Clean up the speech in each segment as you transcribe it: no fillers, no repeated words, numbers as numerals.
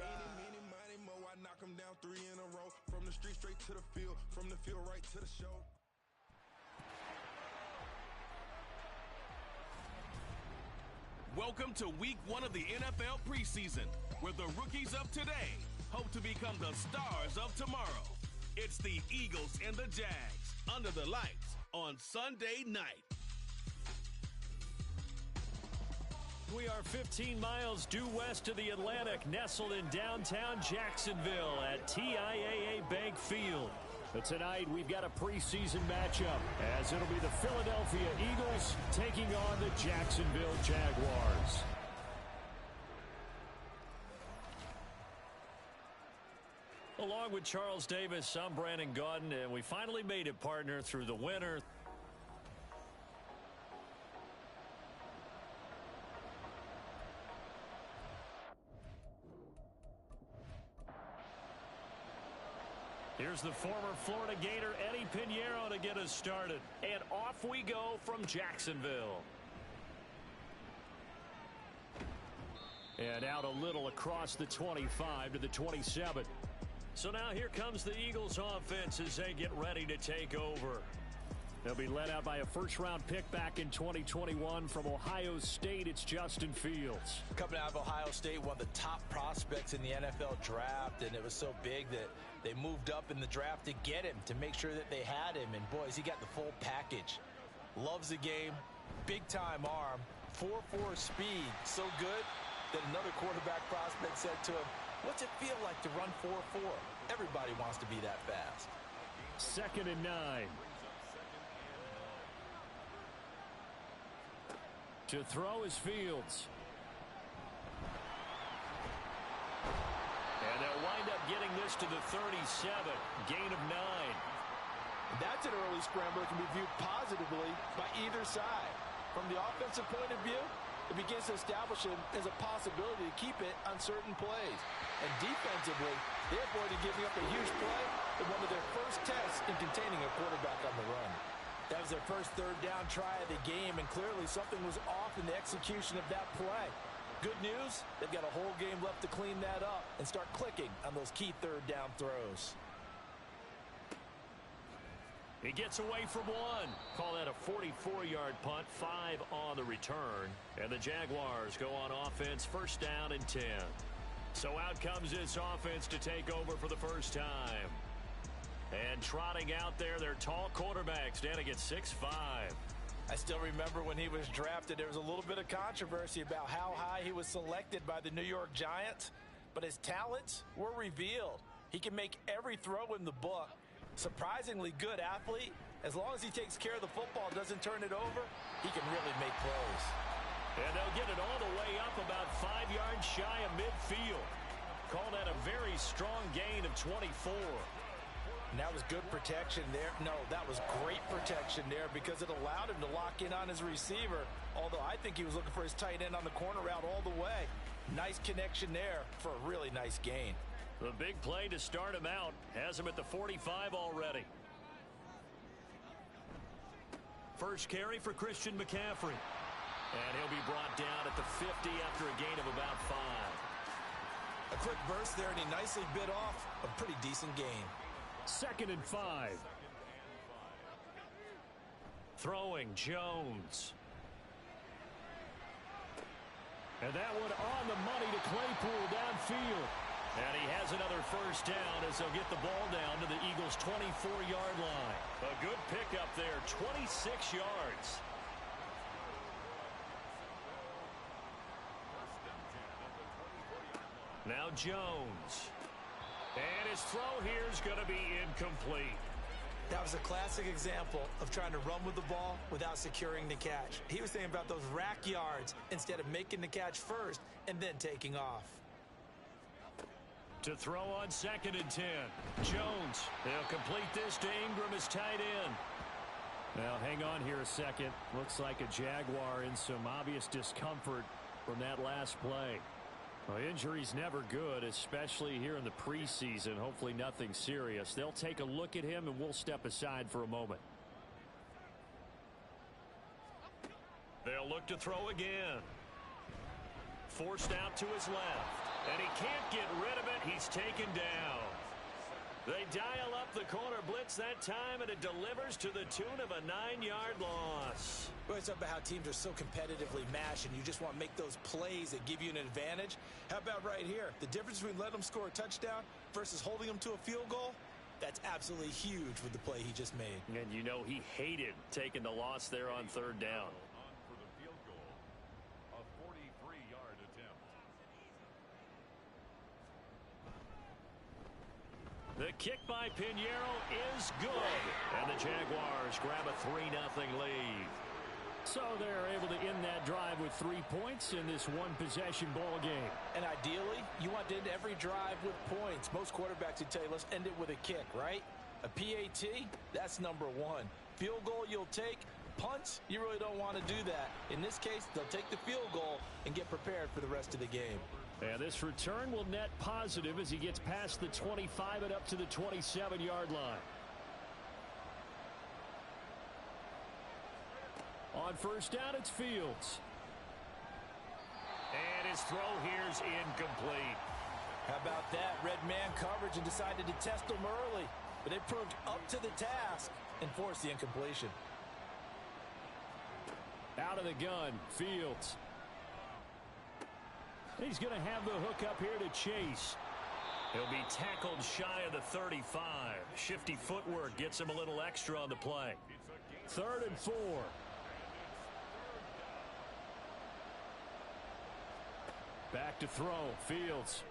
try. Many, mo, I knock them down 3 in a row. From the street straight to the field, from the field right to the show. Welcome to week 1 of the NFL preseason, where the rookies of today hope to become the stars of tomorrow. It's the Eagles and the Jags under the lights on Sunday night. We are 15 miles due west of the Atlantic, nestled in downtown Jacksonville at TIAA Bank Field. But tonight, we've got a preseason matchup, as it'll be the Philadelphia Eagles taking on the Jacksonville Jaguars. Along with Charles Davis, I'm Brandon Gaudin, and we finally made it, partner, through the winter. Here's the former Florida Gator Eddie Pinheiro to get us started. And off we go from Jacksonville. And out a little across the 25 to the 27. So now here comes the Eagles offense as they get ready to take over. They'll be led out by a first-round pick back in 2021 from Ohio State. It's Justin Fields. Coming out of Ohio State, one of the top prospects in the NFL draft, and it was so big that they moved up in the draft to get him, to make sure that they had him. And, boys, he got the full package. Loves the game, big-time arm, 4.4 speed, so good that another quarterback prospect said to him, "What's it feel like to run 4.4? Everybody wants to be that fast." 2nd and 9. To throw is Fields. And they'll wind up getting this to the 37. Gain of 9. That's an early scramble that can be viewed positively by either side. From the offensive point of view, it begins to establish him as a possibility to keep it on certain plays. And defensively, they avoided giving up a huge play in one of their first tests in containing a quarterback on the run. That was their first third down try of the game, and clearly something was off in the execution of that play. Good news, they've got a whole game left to clean that up and start clicking on those key third down throws. He gets away from one. Call that a 44-yard punt, 5 on the return. And the Jaguars go on offense, first down and 10. So out comes this offense to take over for the first time. And trotting out there, their tall quarterback standing at 6'5". I still remember when he was drafted, there was a little bit of controversy about how high he was selected by the New York Giants, but his talents were revealed. He can make every throw in the book. Surprisingly good athlete. As long as he takes care of the football, doesn't turn it over, he can really make plays. And they'll get it all the way up about 5 yards shy of midfield. Call that a very strong gain of 24. And that was good protection there. No, that was great protection there because it allowed him to lock in on his receiver, although I think he was looking for his tight end on the corner route all the way. Nice connection there for a really nice gain. The big play to start him out has him at the 45 already. First carry for Christian McCaffrey. And he'll be brought down at the 50 after a gain of about 5. A quick burst there, and he nicely bit off a pretty decent gain. 2nd and 5. Throwing Jones. And that one on the money to Claypool downfield. And he has another first down as they'll get the ball down to the Eagles' 24-yard line. A good pickup there, 26 yards. Now Jones. And his throw here is going to be incomplete. That was a classic example of trying to run with the ball without securing the catch. He was thinking about those rack yards instead of making the catch first and then taking off. To throw on 2nd and 10. Jones. They'll complete this to Ingram as tight end. Now hang on here a second. Looks like a Jaguar in some obvious discomfort from that last play. Well, injury's never good, especially here in the preseason. Hopefully nothing serious. They'll take a look at him, and we'll step aside for a moment. They'll look to throw again. Forced out to his left. And he can't get rid he's taken down. They dial up the corner blitz that time, and it delivers to the tune of a 9-yard loss. Well, it's about how teams are so competitively matched, and you just want to make those plays that give you an advantage. How about right here? The difference between letting them score a touchdown versus holding them to a field goal, that's absolutely huge with the play he just made. And you know he hated taking the loss there on third down. For the field goal, a 43-yard attempt. The kick by Pinheiro is good. And the Jaguars grab a 3-0 lead. So they're able to end that drive with 3 points in this one-possession ball game. And ideally, you want to end every drive with points. Most quarterbacks would tell you, let's end it with a kick, right? A PAT, that's number 1. Field goal you'll take. Punts, you really don't want to do that. In this case, they'll take the field goal and get prepared for the rest of the game. And this return will net positive as he gets past the 25 and up to the 27-yard line. On first down, it's Fields. And his throw here's incomplete. How about that? Red man coverage and decided to test them early. But they proved up to the task and forced the incompletion. Out of the gun, Fields. He's going to have the hook up here to Chase. He'll be tackled shy of the 35. Shifty footwork gets him a little extra on the play. 3rd and 4. Back to throw, Fields.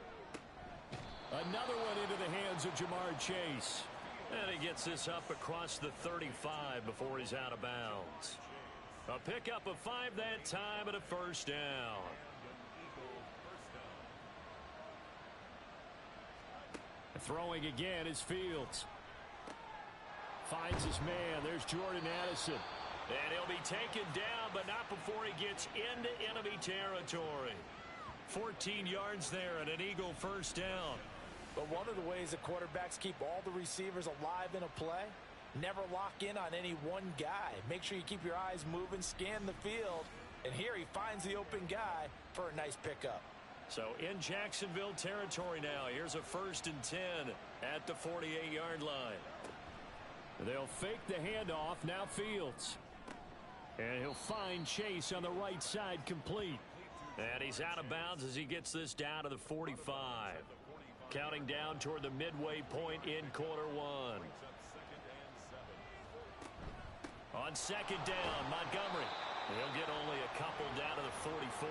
Another one into the hands of Jamar Chase. And he gets this up across the 35 before he's out of bounds. A pickup of 5 that time and a first down. Throwing again is Fields. Finds his man. There's Jordan Addison. And he'll be taken down, but not before he gets into enemy territory. 14 yards there and an Eagle first down. But one of the ways that quarterbacks keep all the receivers alive in a play, never lock in on any one guy. Make sure you keep your eyes moving, scan the field. And here he finds the open guy for a nice pickup. So in Jacksonville territory now. Here's a 1st and 10 at the 48-yard line. They'll fake the handoff. Now Fields. And he'll find Chase on the right side complete. And he's out of bounds as he gets this down to the 45. Counting down toward the midway point in quarter 1. On 2nd down, Montgomery. He'll get only a couple down to the 44.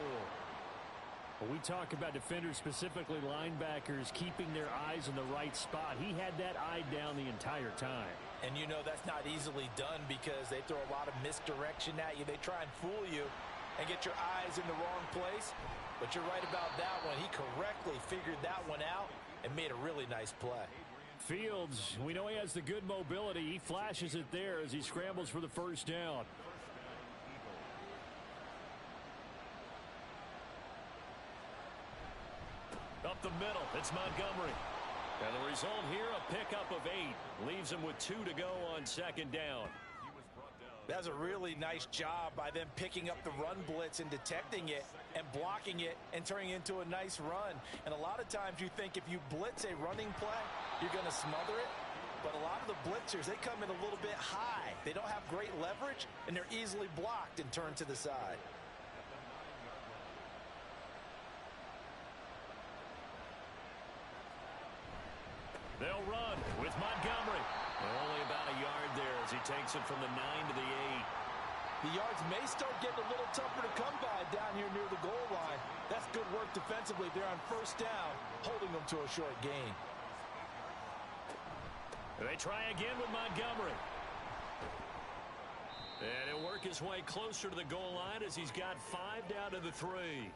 When we talk about defenders, specifically linebackers, keeping their eyes in the right spot, he had that eye down the entire time. And you know that's not easily done because they throw a lot of misdirection at you. They try and fool you and get your eyes in the wrong place. But you're right about that one. He correctly figured that one out and made a really nice play. Fields, we know he has the good mobility. He flashes it there as he scrambles for the first down. Up the middle, it's Montgomery. And the result here, a pickup of 8. Leaves him with 2 to go on 2nd down. That's a really nice job by them picking up the run blitz and detecting it and blocking it and turning it into a nice run. And a lot of times you think if you blitz a running play, you're going to smother it. But a lot of the blitzers, they come in a little bit high. They don't have great leverage, and they're easily blocked and turned to the side. They'll run with Montgomery. Only about a yard there as he takes it from the 9 to the 8. The yards may start getting a little tougher to come by down here near the goal line. That's good work defensively there on 1st down, holding them to a short gain. They try again with Montgomery. And he'll work his way closer to the goal line as he's got 5 down to the 3.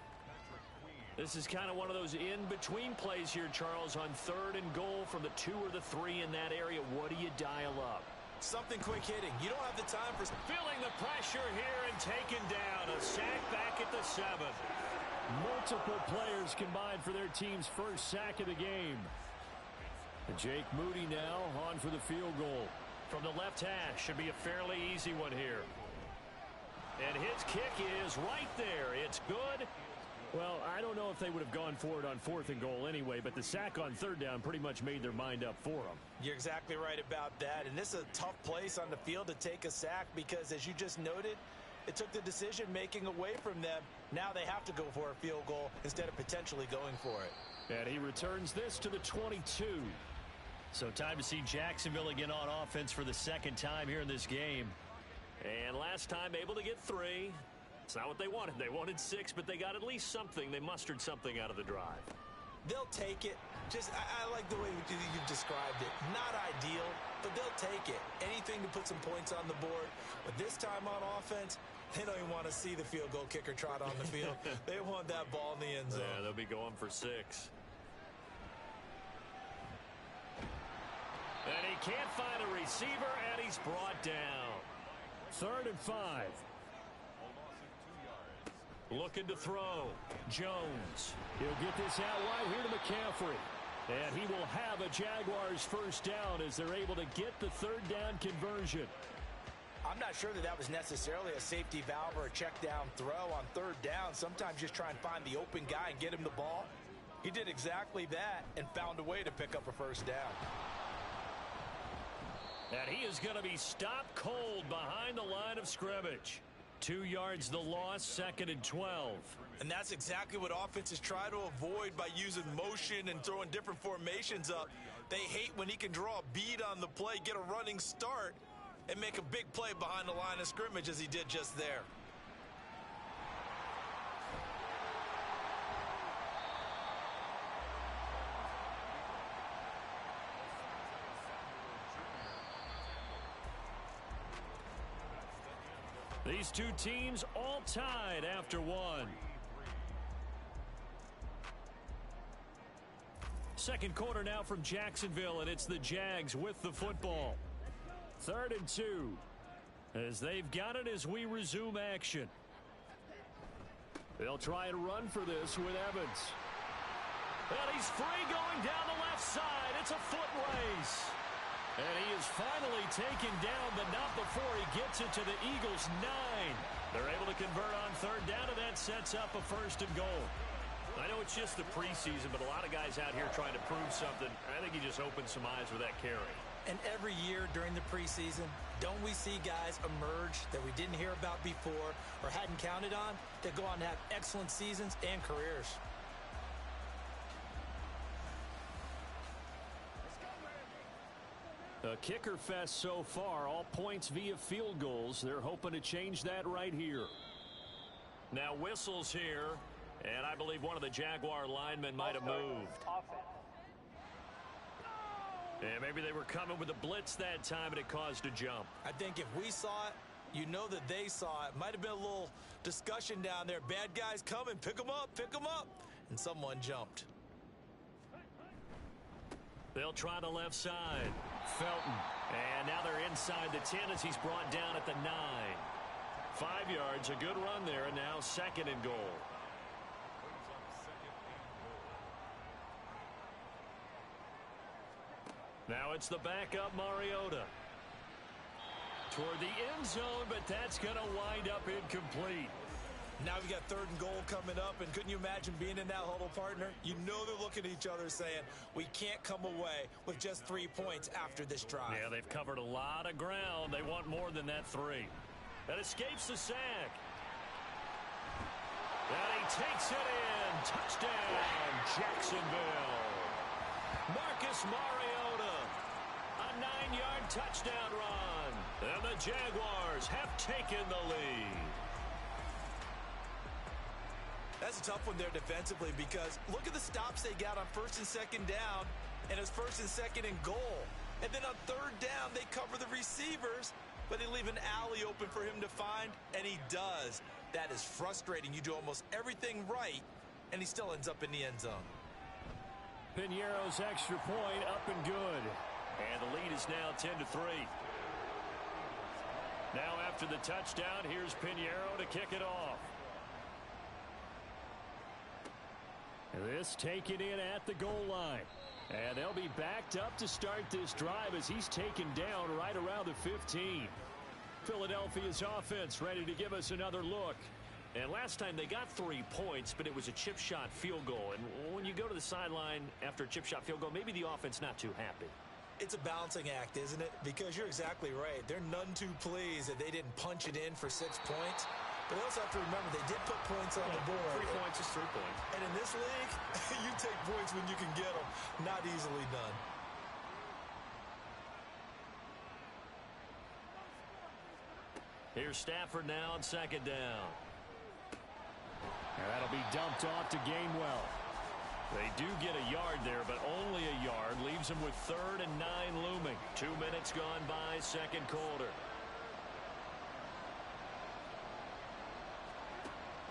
This is kind of one of those in-between plays here, Charles, on 3rd and goal from the 2 or the 3 in that area. What do you dial up? Something quick hitting. You don't have the time for... Feeling the pressure here and taken down. A sack back at the 7th. Multiple players combined for their team's first sack of the game. And Jake Moody now on for the field goal. From the left hash, should be a fairly easy one here. And his kick is right there. It's good. Well, I don't know if they would have gone for it on 4th and goal anyway, but the sack on 3rd down pretty much made their mind up for them. You're exactly right about that, and this is a tough place on the field to take a sack because, as you just noted, it took the decision-making away from them. Now they have to go for a field goal instead of potentially going for it. And he returns this to the 22. So time to see Jacksonville again on offense for the 2nd time here in this game. And last time able to get 3. It's not what they wanted. They wanted 6, but they got at least something. They mustered something out of the drive. They'll take it. I like the way you've described it. Not ideal, but they'll take it. Anything to put some points on the board. But this time on offense, they don't even want to see the field goal kicker trot on the field. They want that ball in the end zone. Yeah, they'll be going for 6. And he can't find a receiver, and he's brought down. 3rd and 5. Looking to throw. Jones. He'll get this out wide here to McCaffrey. And he will have a Jaguars first down as they're able to get the 3rd down conversion. I'm not sure that was necessarily a safety valve or a check down throw on 3rd down. Sometimes just try and find the open guy and get him the ball. He did exactly that and found a way to pick up a first down. And he is going to be stopped cold behind the line of scrimmage. 2 yards the loss, 2nd and 12. And that's exactly what offenses try to avoid by using motion and throwing different formations up. They hate when he can draw a bead on the play, get a running start, and make a big play behind the line of scrimmage as he did just there. These two teams all tied after 1. Second quarter now from Jacksonville, and it's the Jags with the football. 3rd and 2. As they've got it as we resume action. They'll try and run for this with Evans. And he's free going down the left side. It's a foot race. And he is finally taken down, but not before he gets it to the Eagles' 9. They're able to convert on 3rd down, and that sets up a 1st and goal. I know it's just the preseason, but a lot of guys out here trying to prove something. I think he just opened some eyes with that carry. And every year during the preseason, don't we see guys emerge that we didn't hear about before or hadn't counted on that go on to have excellent seasons and careers? A kicker fest so far, all points via field goals. They're hoping to change that right here. Now whistles here, and I believe one of the Jaguar linemen might have moved. And maybe they were coming with a blitz that time, and it caused a jump. I think if we saw it, you know that they saw it. Might have been a little discussion down there. Bad guys coming, pick them up, and someone jumped. They'll try the left side. Felton. And now they're inside the 10 as he's brought down at the 9. 5 yards, a good run there, and now 2nd and goal. Now it's the backup Mariota. Toward the end zone, but that's going to wind up incomplete. Now we got 3rd and goal coming up, and couldn't you imagine being in that huddle, partner? You know they're looking at each other saying, we can't come away with just 3 points after this drive. Yeah, they've covered a lot of ground. They want more than that 3. That escapes the sack. And he takes it in. Touchdown, Jacksonville. Marcus Mariota. A 9-yard touchdown run. And the Jaguars have taken the lead. That's a tough one there defensively because look at the stops they got on 1st and 2nd down, and it's 1st and 2nd and goal. And then on 3rd down, they cover the receivers, but they leave an alley open for him to find, and he does. That is frustrating. You do almost everything right, and he still ends up in the end zone. Piñeiro's extra point up and good. And the lead is now 10-3. Now after the touchdown, here's Piñeiro to kick it off. This taken in at the goal line. And they'll be backed up to start this drive as he's taken down right around the 15. Philadelphia's offense ready to give us another look And last time they got 3 points, but it was a chip shot field goal. And when you go to the sideline after a chip shot field goal, maybe the offense not too happy. It's a balancing act, isn't it? Because you're exactly right. They're none too pleased that they didn't punch it in for 6 points. But they also have to remember they did put points on the board. 3 points is 3 points. And in this league, you take points when you can get them. Not easily done. Here's Stafford now on 2nd down. And that'll be dumped off to Gainwell. They do get a yard there, but only a yard. Leaves them with 3rd and 9 looming. 2 minutes gone by, second quarter.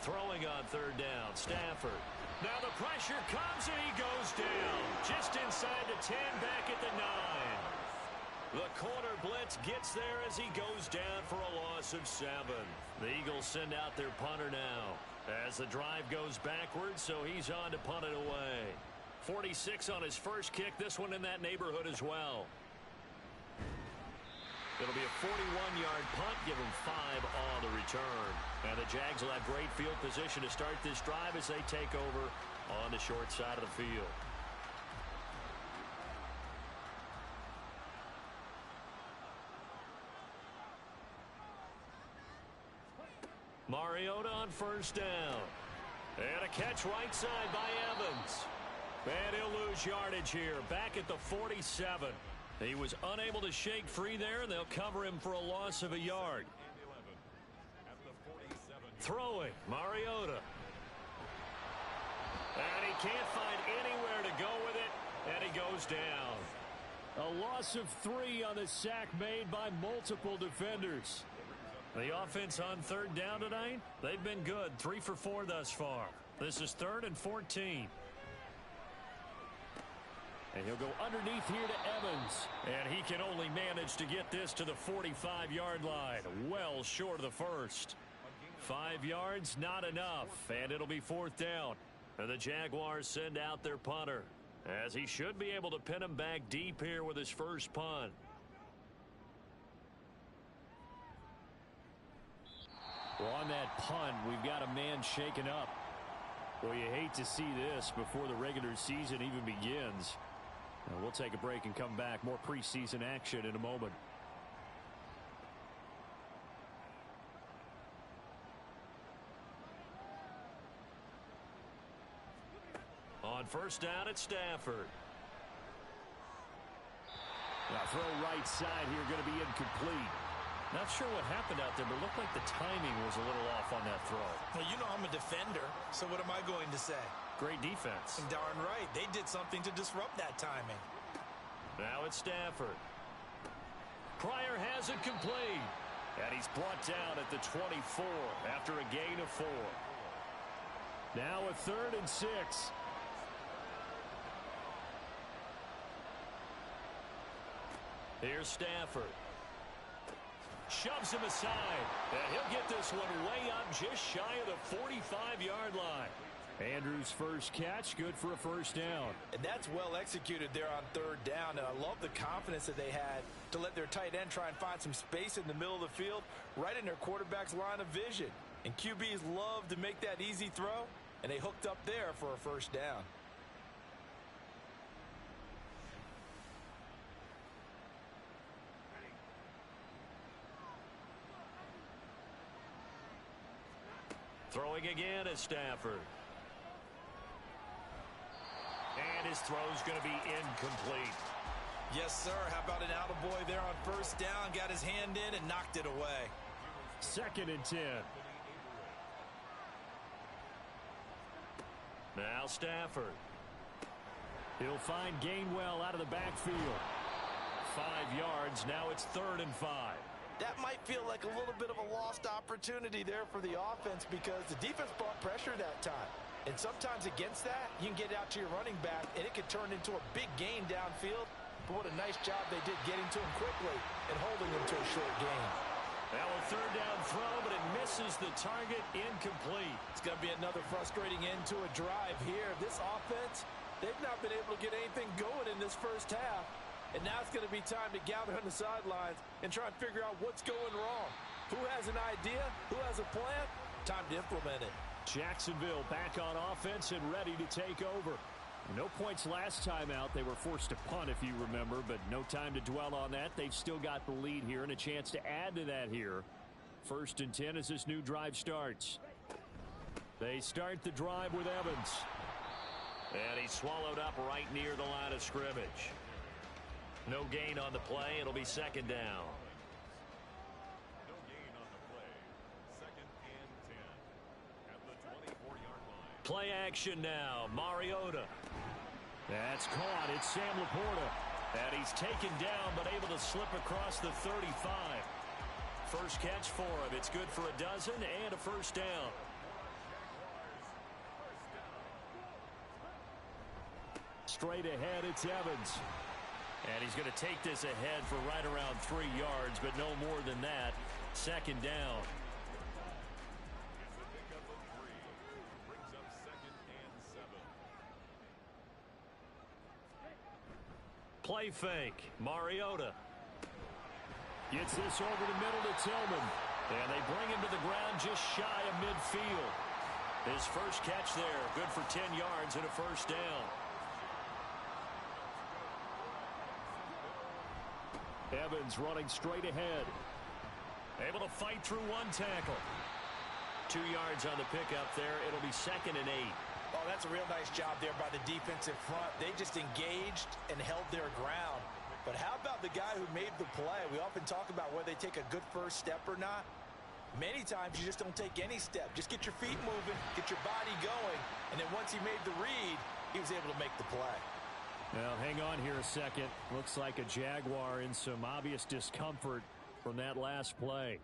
Throwing on 3rd down, Stafford. Now the pressure comes and he goes down. Just inside the 10, back at the 9. The corner blitz gets there as he goes down for a loss of 7. The Eagles send out their punter now as the drive goes backwards, so he's on to punt it away. 46 on his first kick, this one in that neighborhood as well. It'll be a 41-yard punt, give him 5 on the return. And the Jags will have great field position to start this drive as they take over on the short side of the field. Mariota on 1st down. And a catch right side by Evans. And he'll lose yardage here, back at the 47. He was unable to shake free there, and they'll cover him for a loss of a yard. Throwing, Mariota. And he can't find anywhere to go with it, and he goes down. A loss of 3 on the sack made by multiple defenders. The offense on 3rd down tonight, they've been good. 3 for 4 thus far. This is 3rd and 14. And he'll go underneath here to Evans. And he can only manage to get this to the 45-yard line. Well short of the first. 5 yards, not enough. And it'll be 4th down. And the Jaguars send out their punter, as he should be able to pin him back deep here with his first punt. Well, on that punt, we've got a man shaken up. Well, you hate to see this before the regular season even begins. And we'll take a break and come back. More preseason action in a moment. On 1st down, it's Stafford. Now throw right side here, going to be incomplete. Not sure what happened out there, but it looked like the timing was a little off on that throw. Well, you know I'm a defender, so what am I going to say? Great defense. Darn right. They did something to disrupt that timing. Now it's Stafford. Pryor has it complete. And he's brought down at the 24 after a gain of 4. Now a 3rd and 6. Here's Stafford. Shoves him aside. And he'll get this one way up just shy of the 45-yard line. Andrews' first catch, good for a 1st down. And that's well executed there on 3rd down. And I love the confidence that they had to let their tight end try and find some space in the middle of the field, right in their quarterback's line of vision. And QBs love to make that easy throw, and they hooked up there for a 1st down. Throwing again is Stafford. And his throw's going to be incomplete. Yes, sir. How about an attaboy there on 1st down? Got his hand in and knocked it away. 2nd and 10. Now Stafford. He'll find Gainwell out of the backfield. 5 yards. Now it's 3rd and 5. That might feel like a little bit of a lost opportunity there for the offense because the defense brought pressure that time. And sometimes against that, you can get out to your running back, and it could turn into a big gain downfield. But what a nice job they did getting to him quickly and holding him to a short gain. Now a 3rd down throw, but it misses the target, incomplete. It's going to be another frustrating end to a drive here. This offense, they've not been able to get anything going in this first half. And now it's going to be time to gather on the sidelines and try and figure out what's going wrong. Who has an idea? Who has a plan? Time to implement it. Jacksonville back on offense and ready to take over. No points last time out. They were forced to punt, if you remember, but no time to dwell on that. They've still got the lead here and a chance to add to that here. 1st and 10 as this new drive starts. They start the drive with Evans. And he's swallowed up right near the line of scrimmage. No gain on the play. It'll be 2nd down. No gain on the play. 2nd and 10 at the 24-yard line. Play action now. Mariota. That's caught. It's Sam Laporta. And he's taken down but able to slip across the 35. First catch for him. It's good for a dozen and a 1st down. Straight ahead, it's Evans. And he's going to take this ahead for right around 3 yards, but no more than that. 2nd down. It's a pickup of 3. Brings up 2nd and 7. Play fake. Mariota. Gets this over the middle to Tillman. And they bring him to the ground just shy of midfield. His first catch there. Good for 10 yards and a 1st down. Evans running straight ahead. Able to fight through 1 tackle. 2 yards on the pickup there. It'll be 2nd and 8. Oh, that's a real nice job there by the defensive front. They just engaged and held their ground. But how about the guy who made the play? We often talk about whether they take a good first step or not. Many times you just don't take any step. Just get your feet moving, get your body going, and then once he made the read, he was able to make the play. Now, hang on here a second. Looks like a Jaguar in some obvious discomfort from that last play.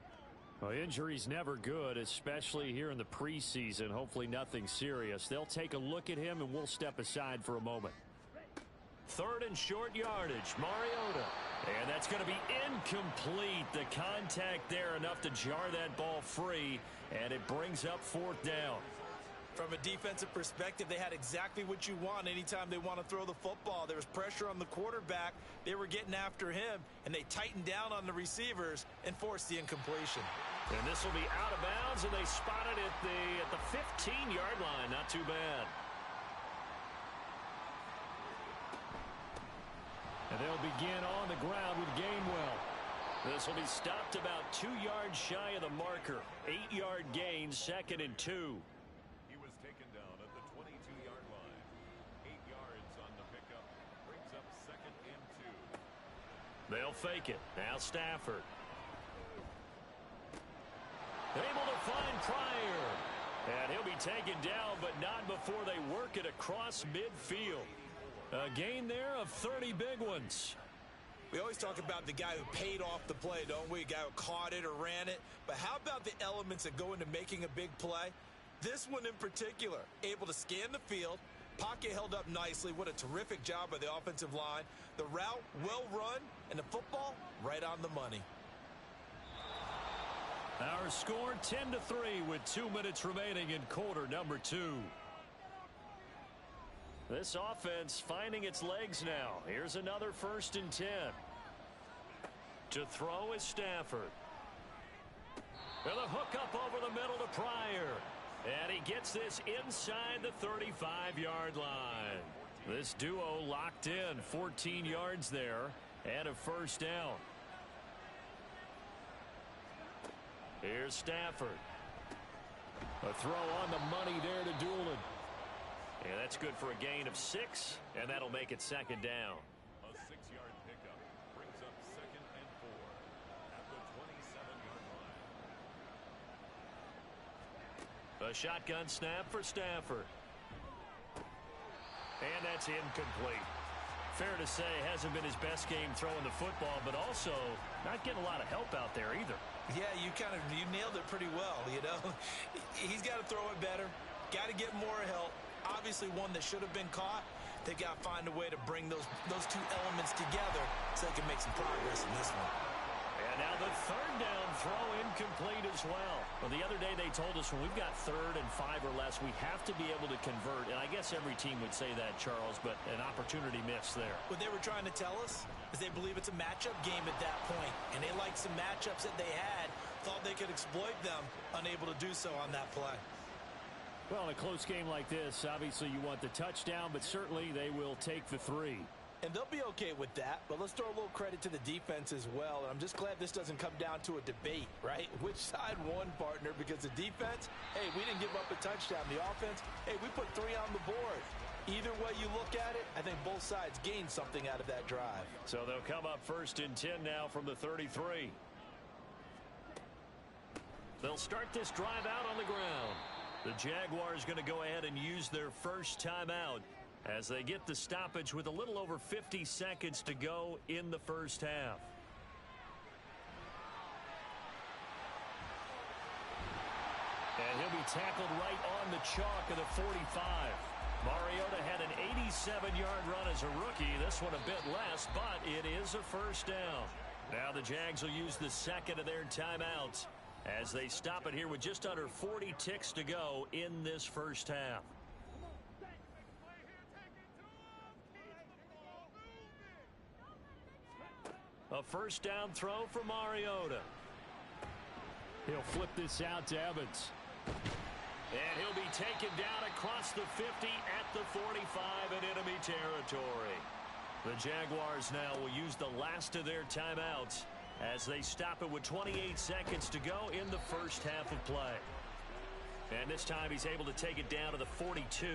Well, injury's never good, especially here in the preseason. Hopefully nothing serious. They'll take a look at him, and we'll step aside for a moment. 3rd and short yardage. Mariota. And that's going to be incomplete. The contact there enough to jar that ball free, and it brings up 4th down. From a defensive perspective, they had exactly what you want anytime they want to throw the football. There was pressure on the quarterback. They were getting after him, and they tightened down on the receivers and forced the incompletion. And this will be out of bounds, and they spot it at the 15-yard line. Not too bad. And they'll begin on the ground with Gainwell. This will be stopped about 2 yards shy of the marker. 8-yard gain, 2nd and 2. He was taken down at the 22-yard line. 8 yards on the pickup. Brings up 2nd and 2. They'll fake it. Now Stafford. Able to find Pryor. And he'll be taken down, but not before they work it across midfield. A gain there of 30 big ones. We always talk about the guy who paid off the play, don't we? A guy who caught it or ran it. But how about the elements that go into making a big play? This one in particular, able to scan the field. Pocket held up nicely. What a terrific job by the offensive line. The route well run, and the football right on the money. Our score 10-3 with 2 minutes remaining in quarter number 2. This offense finding its legs now. Here's another 1st and 10. To throw is Stafford. With a hook up over the middle to Pryor. And he gets this inside the 35-yard line. This duo locked in. 14 yards there and a 1st down. Here's Stafford. A throw on the money there to Doolin. And that's good for a gain of 6, and that'll make it 2nd down. A 6-yard pickup brings up 2nd and 4 at the 27-yard line. A shotgun snap for Stafford. And that's incomplete. Fair to say, hasn't been his best game throwing the football, but also not getting a lot of help out there either. Yeah, you nailed it pretty well, you know. He's got to throw it better. Got to get more help. Obviously one that should have been caught. They got to find a way to bring those two elements together so they can make some progress in this one. And now the 3rd down throw incomplete as well. Well, the other day they told us when we've got 3rd and 5 or less, we have to be able to convert. And I guess every team would say that, Charles, but an opportunity missed there. What they were trying to tell us is they believe it's a matchup game at that point. And they liked some matchups that they had thought they could exploit them, unable to do so on that play. Well, in a close game like this, obviously you want the touchdown, but certainly they will take the 3. And they'll be okay with that, but let's throw a little credit to the defense as well. And I'm just glad this doesn't come down to a debate, right? Which side won, partner? Because the defense, hey, we didn't give up a touchdown. The offense, hey, we put 3 on the board. Either way you look at it, I think both sides gained something out of that drive. So they'll come up 1st and 10 now from the 33. They'll start this drive out on the ground. The Jaguars going to go ahead and use their first timeout as they get the stoppage with a little over 50 seconds to go in the first half. And he'll be tackled right on the chalk of the 45. Mariota had an 87-yard run as a rookie. This one a bit less, but it is a first down. Now the Jags will use the second of their timeouts as they stop it here with just under 40 ticks to go in this first half. A first down throw for Mariota. He'll flip this out to Evans. And he'll be taken down across the 50 at the 45 in enemy territory. The Jaguars now will use the last of their timeouts as they stop it with 28 seconds to go in the first half of play. And this time he's able to take it down to the 42.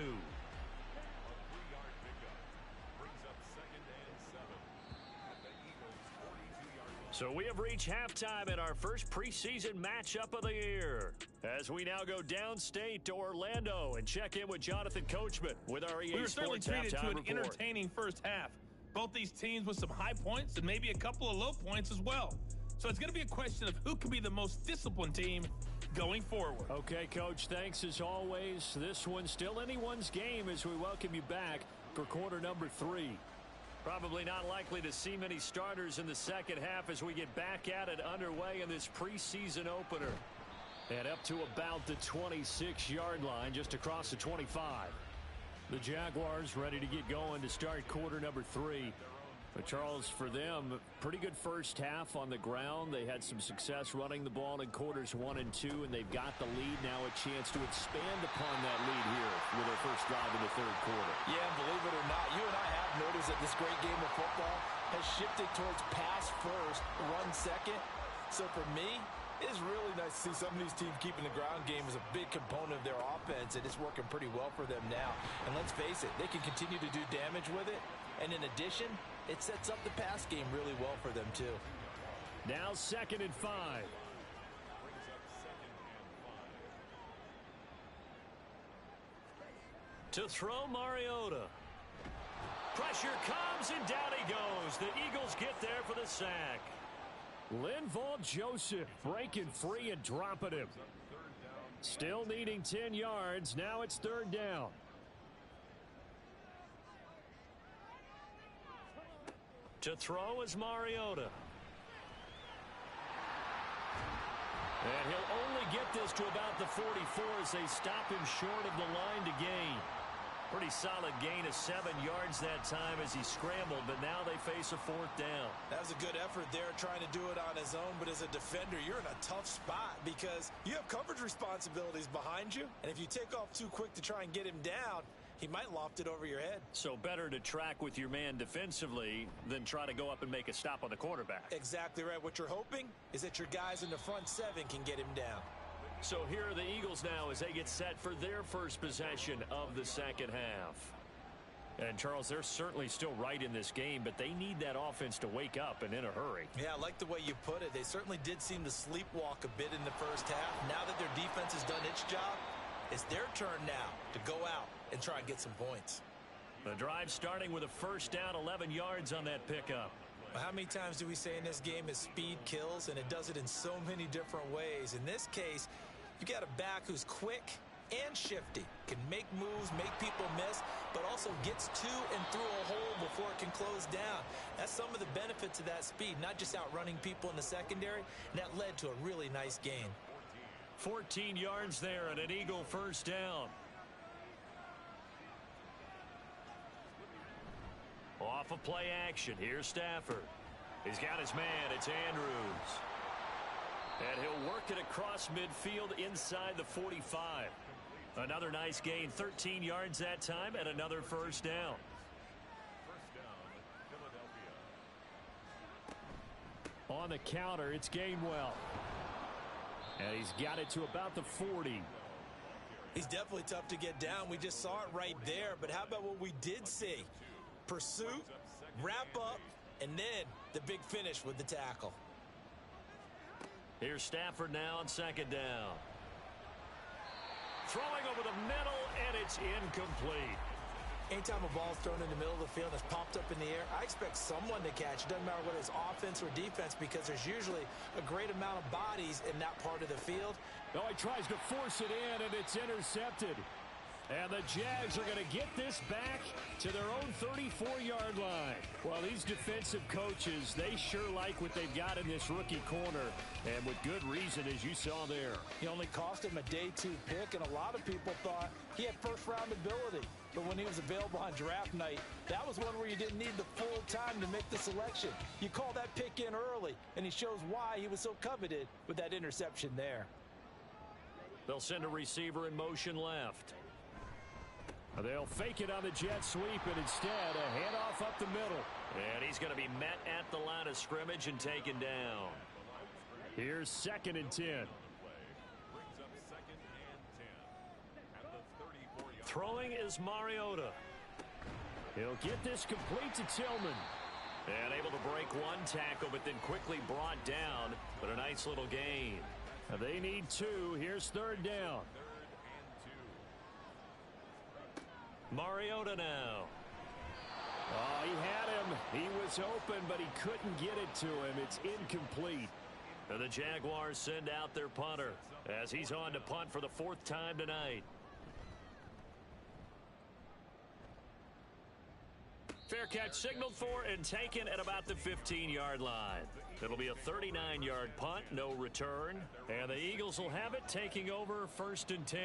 So we have reached halftime in our first preseason matchup of the year, as we now go downstate to Orlando and check in with Jonathan Coachman with our EA Sports We were certainly treated to an report. entertaining first half. Both these teams with some high points and maybe a couple of low points as well. So it's going to be a question of who can be the most disciplined team going forward. Okay, Coach, thanks as always. This one's still anyone's game as we welcome you back for quarter number 3. Probably not likely to see many starters in the second half as we get back at it underway in this preseason opener. And up to about the 26-yard line, just across the 25. The Jaguars ready to get going to start quarter number 3. But Charles, for them, pretty good first half on the ground. They had some success running the ball in quarters 1 and 2, and they've got the lead now, a chance to expand upon that lead here with their first drive in the third quarter. Yeah, and believe it or not, you and I have noticed that this great game of football has shifted towards pass first, run second. So for me, it's really nice to see some of these teams keeping the ground game as a big component of their offense, and it's working pretty well for them now. And let's face it, they can continue to do damage with it. And in addition, it sets up the pass game really well for them, too. Now 2nd and 5. To throw Mariota. Pressure comes, and down he goes. The Eagles get there for the sack. Linval Joseph breaking free and dropping him. Still needing 10 yards. Now it's 3rd down. To throw is Mariota. And he'll only get this to about the 44 as they stop him short of the line to gain. Pretty solid gain of 7 yards that time as he scrambled, but now they face a 4th down. That was a good effort there trying to do it on his own, but as a defender, you're in a tough spot because you have coverage responsibilities behind you, and if you take off too quick to try and get him down, he might loft it over your head. So better to track with your man defensively than try to go up and make a stop on the quarterback. Exactly right. What you're hoping is that your guys in the front 7 can get him down. So here are the Eagles now as they get set for their first possession of the second half. And, Charles, they're certainly still right in this game, but they need that offense to wake up and in a hurry. Yeah, I like the way you put it. They certainly did seem to sleepwalk a bit in the first half. Now that their defense has done its job, it's their turn now to go out and try and get some points. The drive starting with a first down, 11 yards on that pickup. How many times do we say in this game is speed kills, and it does it in so many different ways. In this case, you got a back who's quick and shifty, can make moves, make people miss, but also gets to and through a hole before it can close down. That's some of the benefits of that speed, not just outrunning people in the secondary, and that led to a really nice gain. 14 yards there and an Eagle first down. Off of play action, here's Stafford. He's got his man, it's Andrews. And he'll work it across midfield inside the 45. Another nice gain, 13 yards that time, and another first down. First down, Philadelphia. On the counter, it's Gainwell. And he's got it to about the 40. He's definitely tough to get down. We just saw it right there. But how about what we did see? Pursuit, wrap up, and then the big finish with the tackle. Here's Stafford now on second down. Throwing over the middle, and it's incomplete. Anytime a ball's thrown in the middle of the field and it's popped up in the air, I expect someone to catch. It doesn't matter whether it's offense or defense, because there's usually a great amount of bodies in that part of the field. Oh, he tries to force it in, and it's intercepted. And the Jags are going to get this back to their own 34-yard line. Well, these defensive coaches, they sure like what they've got in this rookie corner, and with good reason, as you saw there. He only cost him a day 2 pick, and a lot of people thought he had first-round ability. But when he was available on draft night, that was one where you didn't need the full time to make the selection. You call that pick in early, and he shows why he was so coveted with that interception there. They'll send a receiver in motion left. They'll fake it on the jet sweep, and instead a handoff up the middle. And he's going to be met at the line of scrimmage and taken down. Here's 2nd and 10. Brings up 2nd and 10 at the 34-yard. Throwing is Mariota. He'll get this complete to Tillman. And able to break one tackle, but then quickly brought down. But a nice little gain. They need 2. Here's 3rd down. Mariota now. Oh, he had him. He was open, but he couldn't get it to him. It's incomplete. And the Jaguars send out their punter as he's on to punt for the 4th time tonight. Fair catch signaled for and taken at about the 15-yard line. It'll be a 39-yard punt, no return. And the Eagles will have it, taking over 1st and 10.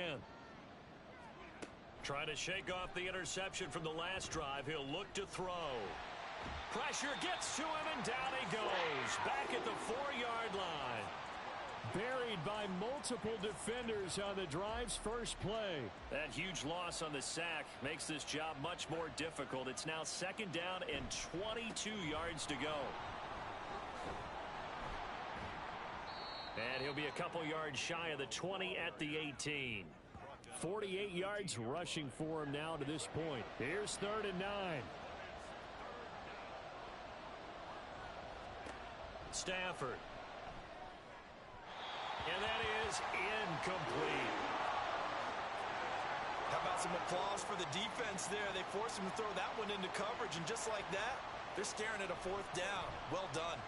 Trying to shake off the interception from the last drive. He'll look to throw. Pressure gets to him, and down he goes. Back at the 4-yard line. Buried by multiple defenders on the drive's first play. That huge loss on the sack makes this job much more difficult. It's now 2nd down and 22 yards to go. And he'll be a couple yards shy of the 20 at the 18. 48 yards rushing for him now to this point. Here's 3rd and 9. Stafford. And that is incomplete. How about some applause for the defense there? They forced him to throw that one into coverage, and just like that, they're staring at a 4th down. Well done.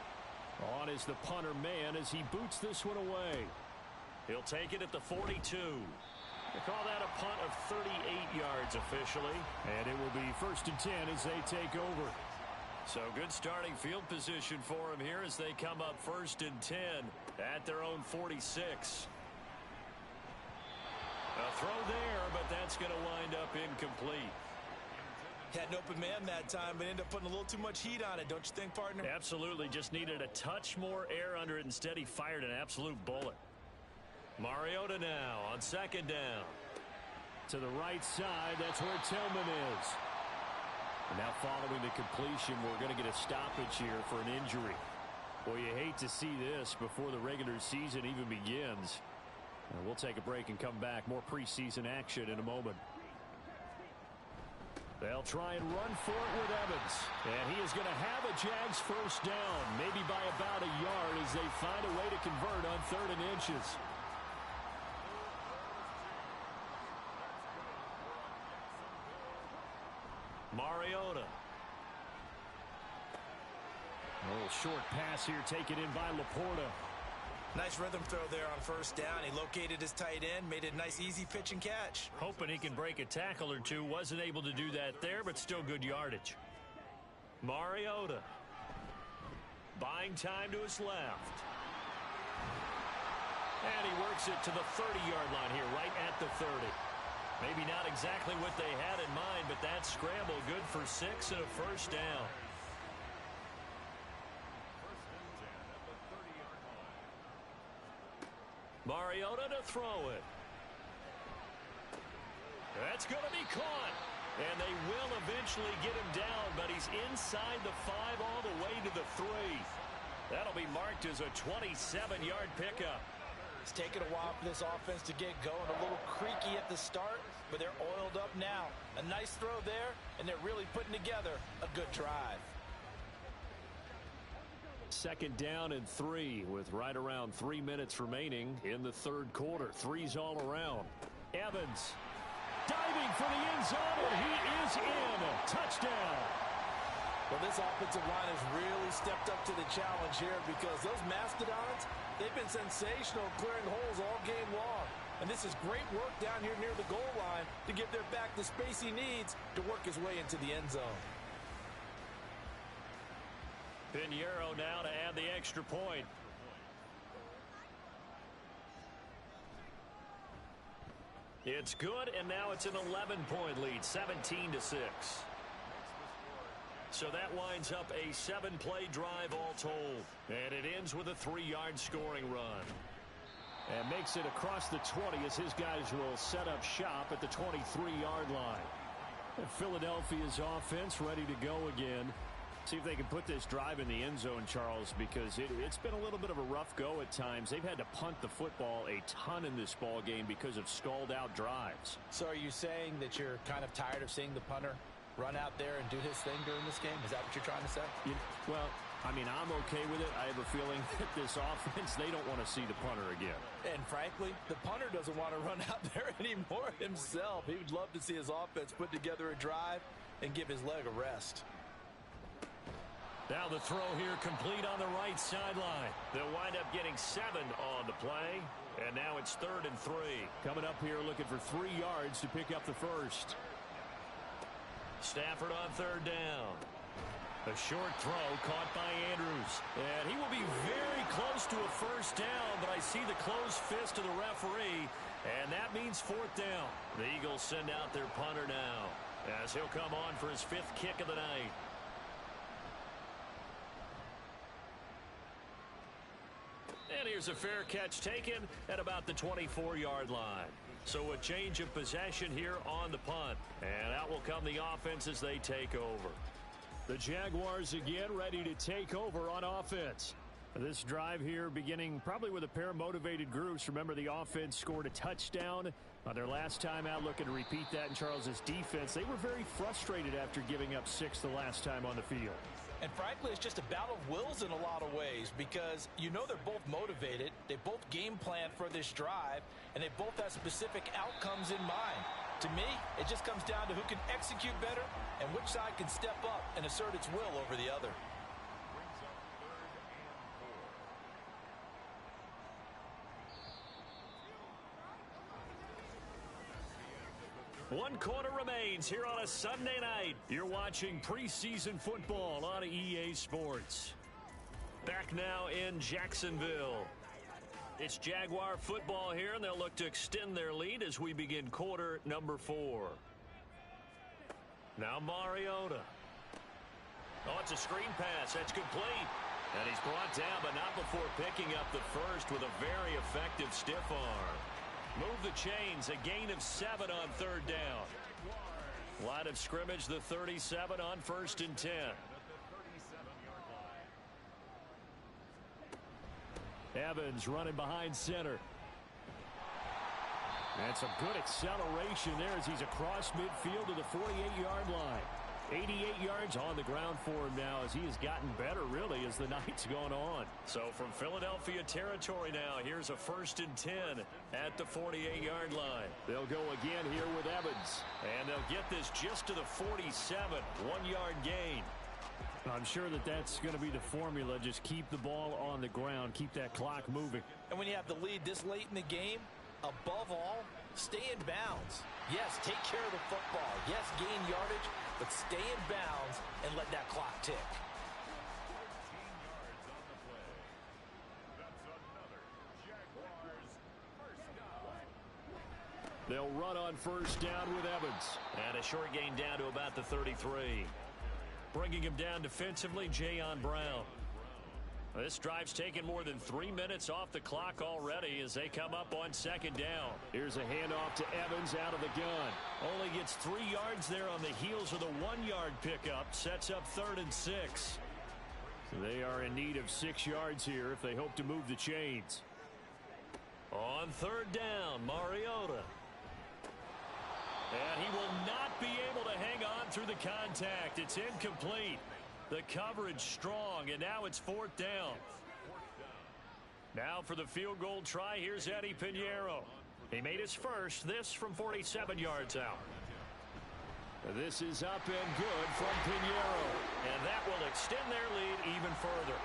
On is the punter man as he boots this one away. He'll take it at the 42. They call that a punt of 38 yards officially. And it will be 1st and 10 as they take over. So good starting field position for them here as they come up 1st and 10 at their own 46. A throw there, but that's going to wind up incomplete. Had an open man that time, but ended up putting a little too much heat on it, don't you think, partner? Absolutely. Just needed a touch more air under it. Instead, he fired an absolute bullet. Mariota now on 2nd down. To the right side, that's where Tillman is. And now following the completion, we're going to get a stoppage here for an injury. Well, you hate to see this before the regular season even begins. And we'll take a break and come back. More preseason action in a moment. They'll try and run for it with Evans. And he is going to have a Jags 1st down, maybe by about a yard as they find a way to convert on 3rd and inches. Mariota. A little short pass here taken in by Laporta. Nice rhythm throw there on 1st down. He located his tight end, made it a nice easy pitch and catch. Hoping he can break a tackle or two. Wasn't able to do that there, but still good yardage. Mariota. Buying time to his left. And he works it to the 30-yard line here, right at the 30. Maybe not exactly what they had in mind, but that scramble good for 6 and a 1st down. Mariota to throw it. That's going to be caught. And they will eventually get him down, but he's inside the 5 all the way to the 3. That'll be marked as a 27-yard pickup. It's taken a while for this offense to get going. A little creaky at the start, but they're oiled up now. A nice throw there, and they're really putting together a good drive. Second down and 3 with right around 3 minutes remaining in the third quarter. 3's all around. Evans diving for the end zone, and he is in. Touchdown. Well, this offensive line has really stepped up to the challenge here because those Mastodons, they've been sensational clearing holes all game long. And this is great work down here near the goal line to give their back the space he needs to work his way into the end zone. Pinheiro now to add the extra point. It's good, and now it's an 11-point lead, 17-6. So that winds up a 7-play drive all told. And it ends with a 3-yard scoring run. And makes it across the 20 as his guys will set up shop at the 23-yard line. And Philadelphia's offense ready to go again. See if they can put this drive in the end zone, Charles, because it's been a little bit of a rough go at times. They've had to punt the football a ton in this ball game because of stalled-out drives. So are you saying that you're kind of tired of seeing the punter run out there and do his thing during this game? Is that what you're trying to say? Well, I mean, I'm okay with it. I have a feeling that this offense, they don't want to see the punter again. And frankly, the punter doesn't want to run out there anymore himself. He would love to see his offense put together a drive and give his leg a rest. Now the throw here complete on the right sideline. They'll wind up getting 7 on the play. And now it's 3rd and 3. Coming up here looking for 3 yards to pick up the first. Stafford on 3rd down. A short throw caught by Andrews. And he will be very close to a first down, but I see the closed fist of the referee, and that means 4th down. The Eagles send out their punter now as he'll come on for his 5th kick of the night. And here's a fair catch taken at about the 24-yard line. So a change of possession here on the punt. And out will come the offense as they take over. The Jaguars again ready to take over on offense. This drive here beginning probably with a pair of motivated groups. Remember, the offense scored a touchdown on their last time out. Looking to repeat that in Charles's defense. They were very frustrated after giving up 6 the last time on the field. And frankly, it's just a battle of wills in a lot of ways because you know they're both motivated. They both game plan for this drive, and they both have specific outcomes in mind. To me, it just comes down to who can execute better and which side can step up and assert its will over the other. One quarter remains here on a Sunday night. You're watching preseason football on EA Sports. Back now in Jacksonville. It's Jaguar football here, and they'll look to extend their lead as we begin quarter number 4. Now Mariota. Oh, it's a screen pass. That's complete. And he's brought down, but not before picking up the first with a very effective stiff arm. Move the chains, a gain of 7 on 3rd down. Line of scrimmage, the 37 on 1st and 10. Evans running behind center. And some good acceleration there as he's across midfield to the 48-yard line. 88 yards on the ground for him now as he has gotten better, really, as the night's gone on. So from Philadelphia territory now, here's a 1st and 10 at the 48-yard line. They'll go again here with Evans. And they'll get this just to the 47, 1-yard gain. I'm sure that that's going to be the formula. Just keep the ball on the ground, keep that clock moving. And when you have the lead this late in the game, above all, stay in bounds. Yes, take care of the football. Yes, gain yardage, but stay in bounds and let that clock tick. They'll run on 1st down with Evans. And a short gain down to about the 33. Bringing him down defensively, Jayon Brown. This drive's taken more than 3 minutes off the clock already as they come up on second down. Here's a handoff to Evans out of the gun. Only gets 3 yards there on the heels of the 1-yard pickup. Sets up 3rd and 6. So they are in need of 6 yards here if they hope to move the chains. On 3rd down, Mariota. And he will not be able to hang on through the contact. It's incomplete. The coverage strong, and now it's 4th down. Now for the field goal try, here's Eddie Pinheiro. He made his first, this from 47 yards out. This is up and good from Pinheiro. And that will extend their lead even further.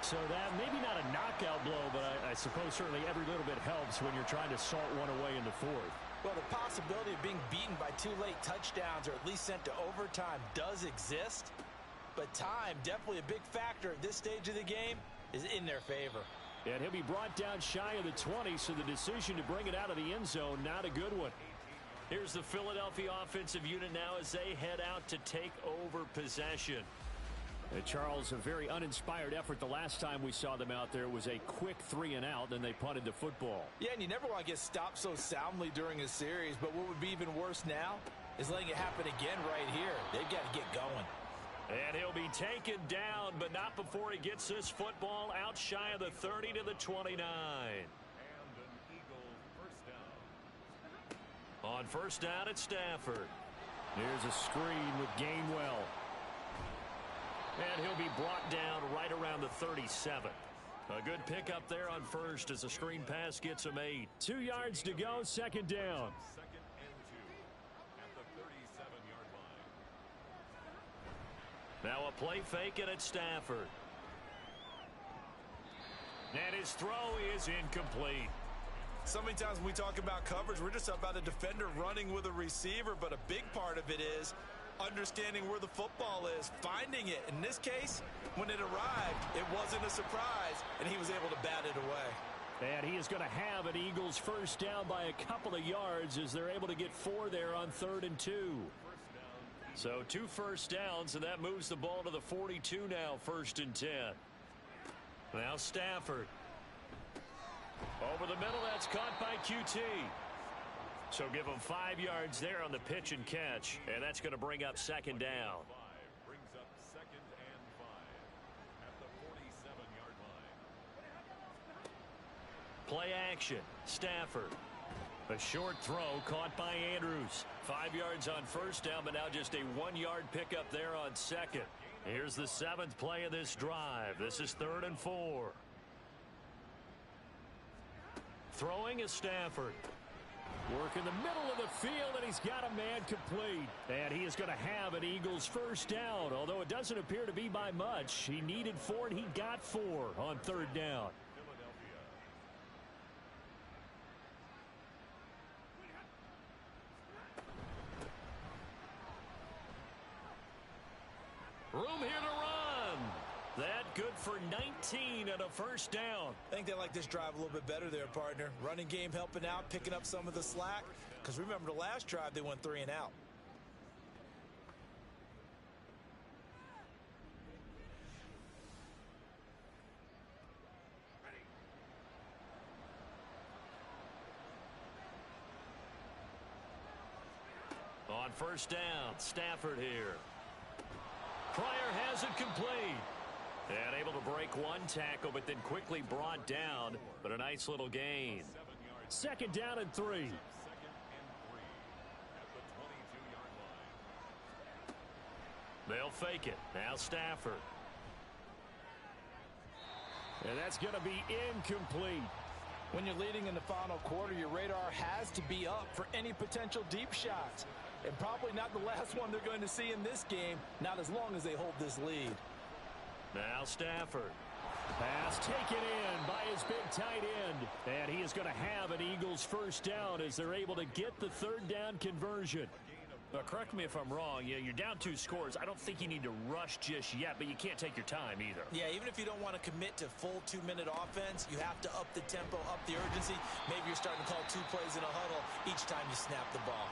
So that maybe not a knockout blow, but I suppose certainly every little bit helps when you're trying to salt one away in the 4th. Well, the possibility of being beaten by 2 late touchdowns or at least sent to overtime does exist. But time, definitely a big factor at this stage of the game, is in their favor. And he'll be brought down shy of the 20, so the decision to bring it out of the end zone, not a good one. Here's the Philadelphia offensive unit now as they head out to take over possession. Charles, a very uninspired effort the last time we saw them out there. Was a quick 3 and out, then they punted the football. Yeah, and you never want to get stopped so soundly during a series, but what would be even worse now is letting it happen again right here. They've got to get going. And he'll be taken down, but not before he gets this football out shy of the 30 to the 29. And an Eagle first down. On first down at Stafford. Here's a screen with Gainwell. And he'll be brought down right around the 37. A good pickup there on first as the screen pass gets him 8. 2 yards to go, second down. Second and 2 at the 37-yard line. Now a play fake and it's Stafford. And his throw is incomplete. So many times when we talk about coverage, we're just about a defender running with a receiver, but a big part of it is understanding where the football is, finding it. In this case, when it arrived, it wasn't a surprise, and he was able to bat it away. And he is going to have an Eagles first down by a couple of yards as they're able to get 4 there on 3rd and 2. So 2 first downs, and that moves the ball to the 42 now, 1st and 10. Now Stafford. Over the middle, that's caught by QT. So give him 5 yards there on the pitch and catch, and that's going to bring up second down. Brings up 2nd and 5 at the 47-yard line. Play action. Stafford. A short throw caught by Andrews. 5 yards on first down, but now just a 1-yard pickup there on second. Here's the 7th play of this drive. This is 3rd and 4. Throwing is Stafford. Work in the middle of the field, and he's got a man complete. And he is going to have an Eagles first down, although it doesn't appear to be by much. He needed 4, and he got 4 on 3rd down. Room here to run. That good for 19 and a first down. I think they like this drive a little bit better there, partner. Running game helping out, picking up some of the slack. Because remember the last drive, they went 3 and out. On first down, Stafford here. Pryor has it complete. And able to break 1 tackle, but then quickly brought down. But a nice little gain. 2nd down and 3. 2nd and 3 at the 22-yard line. They'll fake it. Now Stafford. And that's going to be incomplete. When you're leading in the final quarter, your radar has to be up for any potential deep shots. And probably not the last one they're going to see in this game, not as long as they hold this lead. Now Stafford. Pass taken in by his big tight end. And he is going to have an Eagles first down as they're able to get the 3rd down conversion. Correct me if I'm wrong. Yeah, you're down 2 scores. I don't think you need to rush just yet, but you can't take your time either. Yeah, even if you don't want to commit to full 2-minute offense, you have to up the tempo, up the urgency. Maybe you're starting to call 2 plays in a huddle each time you snap the ball.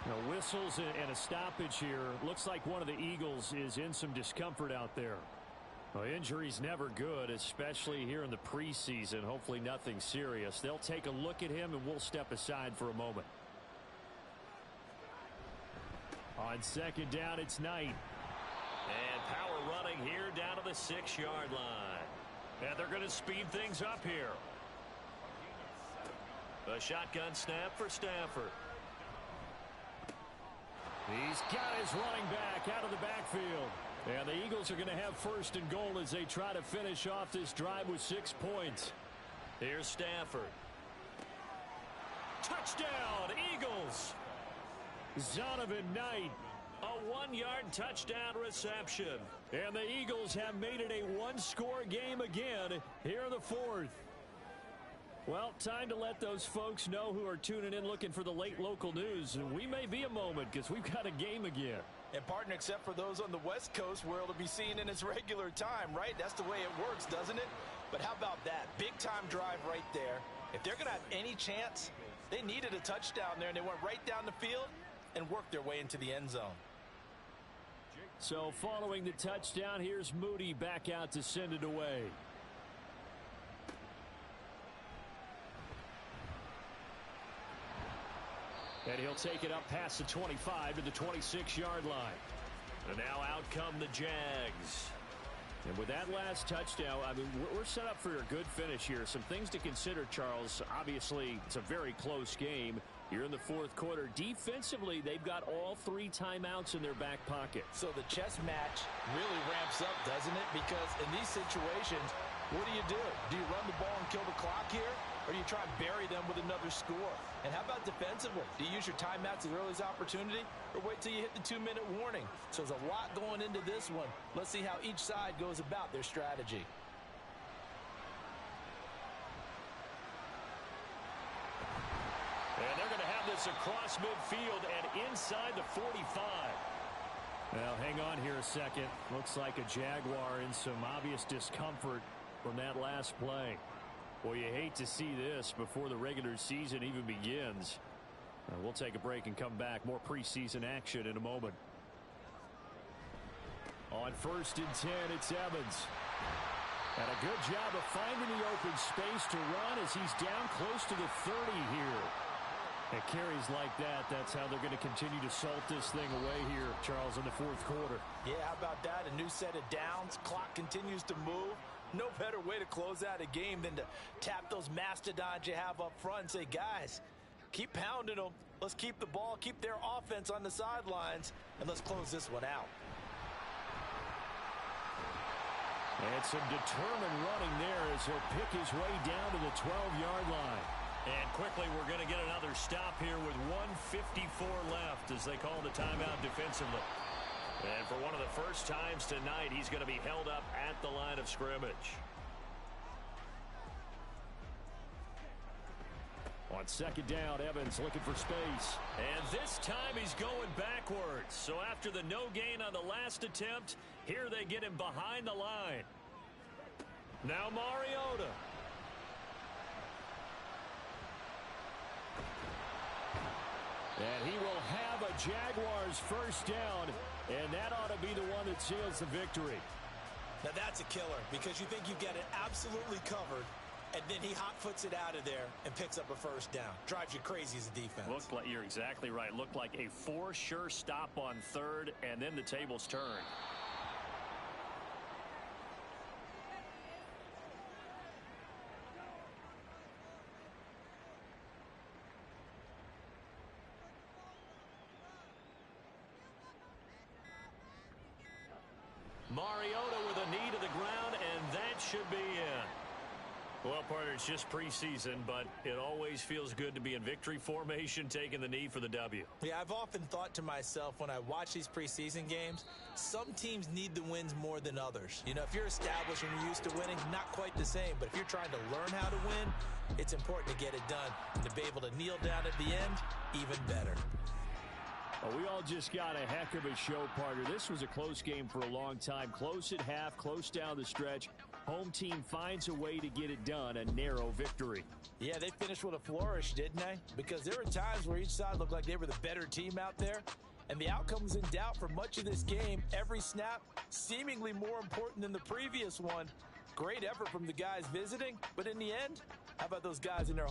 Now, whistles and a stoppage here. Looks like one of the Eagles is in some discomfort out there. Well, injury's never good, especially here in the preseason. Hopefully nothing serious. They'll take a look at him, and we'll step aside for a moment. On second down, it's Knight. And power running here down to the 6-yard line. And they're going to speed things up here. A shotgun snap for Stafford. He's got his running back out of the backfield. And the Eagles are going to have first and goal as they try to finish off this drive with 6 points. Here's Stafford. Touchdown, Eagles. Zonovan Knight. A 1-yard touchdown reception. And the Eagles have made it a one-score game again here in the fourth. Well, time to let those folks know who are tuning in looking for the late local news. We may be a moment because we've got a game again. And partner, except for those on the West Coast where it'll be seen in its regular time, right? That's the way it works, doesn't it? But how about that? Big-time drive right there. If they're going to have any chance, they needed a touchdown there, and they went right down the field and worked their way into the end zone. So following the touchdown, here's Moody back out to send it away. And he'll take it up past the 25 to the 26-yard line. And now out come the Jags. And with that last touchdown, I mean, we're set up for a good finish here. Some things to consider, Charles. Obviously, it's a very close game. You're in the fourth quarter. Defensively, they've got all 3 timeouts in their back pocket. So the chess match really ramps up, doesn't it? Because in these situations, what do? Do you run the ball and kill the clock here? Or do you try and bury them with another score? And how about defensively? Do you use your timeouts at the earliest opportunity? Or wait till you hit the 2-minute warning? So there's a lot going into this one. Let's see how each side goes about their strategy. And they're going to have this across midfield and inside the 45. Well, hang on here a second. Looks like a Jaguar in some obvious discomfort from that last play. Well, you hate to see this before the regular season even begins. We'll take a break and come back. More preseason action in a moment. On 1st and 10, it's Evans. And a good job of finding the open space to run as he's down close to the 30 here. And carries like that, that's how they're going to continue to salt this thing away here, Charles, in the fourth quarter. Yeah, how about that? A new set of downs. Clock continues to move. No better way to close out a game than to tap those mastodons you have up front and say, guys, keep pounding them. Let's keep the ball, keep their offense on the sidelines, and let's close this one out. And some determined running there as he'll pick his way down to the 12-yard line. And quickly, we're going to get another stop here with 1:54 left as they call the timeout defensively. And for one of the first times tonight, he's going to be held up at the line of scrimmage. On second down, Evans looking for space. And this time he's going backwards. So after the no gain on the last attempt, here they get him behind the line. Now Mariota. And he will have a Jaguars first down, and that ought to be the one that seals the victory. Now that's a killer because you think you've got it absolutely covered, and then he hot-foots it out of there and picks up a first down. Drives you crazy as a defense. Looked like, you're exactly right. Looked like a for sure stop on third, and then the tables turned. Mariota with a knee to the ground, and that should be in. Well, partner, it's just preseason, but it always feels good to be in victory formation, taking the knee for the W. Yeah, I've often thought to myself when I watch these preseason games, some teams need the wins more than others. You know, if you're established and you're used to winning, not quite the same. But if you're trying to learn how to win, it's important to get it done. And to be able to kneel down at the end, even better. Well, we all just got a heck of a show, partner. This was a close game for a long time. Close at half, close down the stretch. Home team finds a way to get it done, a narrow victory. Yeah, they finished with a flourish, didn't they? Because there were times where each side looked like they were the better team out there. And the outcome was in doubt for much of this game. Every snap seemingly more important than the previous one. Great effort from the guys visiting, but in the end, how about those guys in their home?